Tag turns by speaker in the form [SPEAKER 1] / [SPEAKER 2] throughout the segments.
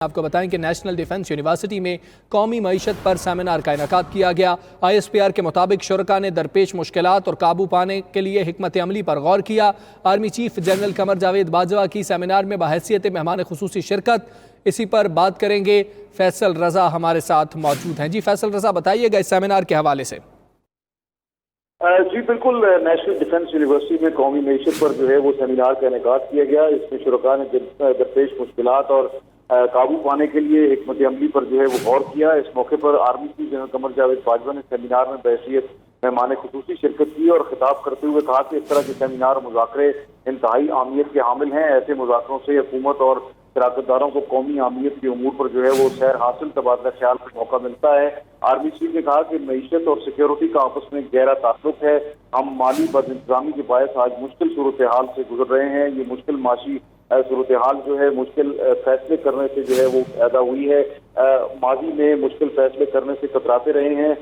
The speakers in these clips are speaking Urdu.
[SPEAKER 1] آپ کو بتائیں کہ نیشنل ڈیفنس یونیورسٹی میں قومی معیشت پر سیمینار کا انعقاد کیا گیا۔ ISPR کے مطابق شرکاء نے درپیش مشکلات اور قابو پانے کے لیے حکمت عملی پر غور کیا۔ Army chief general Qamar Javed Bajwa کی سیمینار میں بحیثیت مہمان خصوصی شرکت، اسی پر بات کریں گے۔ فیصل رضا ہمارے ساتھ موجود ہیں۔ جی فیصل رضا، بتائیے گا اس سیمینار کے حوالے سے۔
[SPEAKER 2] جی بالکل، نیشنل ڈیفنس یونیورسٹی میں قومی معیشت پر جو ہے وہ سیمینار کا انعقاد کیا گیا۔ اس میں شرکاء نے درپیش مشکلات اور قابو پانے کے لیے حکمت عملی پر جو ہے وہ غور کیا۔ اس موقع پر army chief general Qamar Javed Bajwa نے سیمینار میں بحیثیت مہمان خصوصی شرکت کی اور خطاب کرتے ہوئے کہا کہ اس طرح کے سیمینار اور مذاکرے انتہائی اہمیت کے حامل ہیں۔ ایسے مذاکروں سے حکومت اور شراکت داروں کو قومی اہمیت کے امور پر جو ہے وہ سیر حاصل تبادلہ خیال کا موقع ملتا ہے۔ آرمی چیف نے کہا کہ معیشت اور سیکیورٹی کا آپس میں گہرا تعلق ہے۔ ہم مالی بد انتظامی کے باعث آج مشکل صورتحال سے گزر رہے ہیں۔ یہ مشکل معاشی صورتحال جو ہے مشکل فیصلے کرنے سے جو ہے وہ پیدا ہوئی ہے۔ ماضی میں مشکل فیصلے کرنے سے کتراتے رہے ہیں۔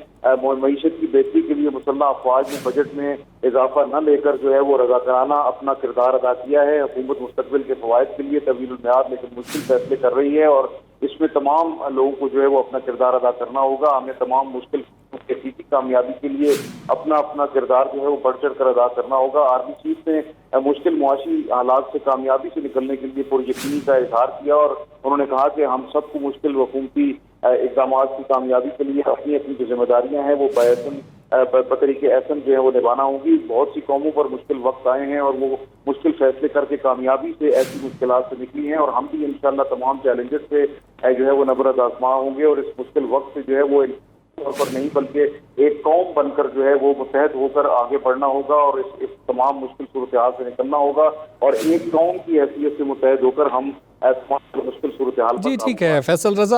[SPEAKER 2] معیشت کی بہتری کے لیے مسلح افواج نے بجٹ میں اضافہ نہ لے کر جو ہے وہ رضاکارانہ اپنا کردار ادا کیا ہے۔ حکومت مستقبل کے فوائد کے لیے طویل المیعاد لیکن مشکل فیصلے کر رہی ہے اور اس میں تمام لوگوں کو جو ہے وہ اپنا کردار ادا کرنا ہوگا۔ ہمیں تمام مشکل کی کامیابی کے لیے اپنا کردار جو ہے وہ بڑھ چڑھ کر ادا کرنا ہوگا۔ آرمی چیف نے مشکل معاشی حالات سے کامیابی سے نکلنے کے لیے پر یقینی کا اظہار کیا اور انہوں نے کہا کہ ہم سب کو مشکل حکومتی اقدامات کی کامیابی کے لیے اپنی اپنی جو ذمہ داریاں ہیں وہ بطریق احسن جو ہے وہ نبھانا ہوں گی۔ بہت سی قوموں پر مشکل وقت آئے ہیں اور وہ مشکل فیصلے کر کے کامیابی سے ایسی مشکلات سے نکلی ہیں اور ہم بھی انشاءاللہ تمام چیلنجز سے جو ہے وہ نبرد آزما ہوں گے اور اس مشکل وقت سے جو ہے وہ طور پر نہیں بلکہ ایک قوم بن کر جو ہے وہ متحد ہو کر آگے بڑھنا ہوگا اور اس تمام مشکل صورتحال سے نکلنا ہوگا اور ایک قوم کی حیثیت سے متحد ہو کر ہم مشکل صورتحال
[SPEAKER 1] جی ٹھیک ہے فیصل رضا۔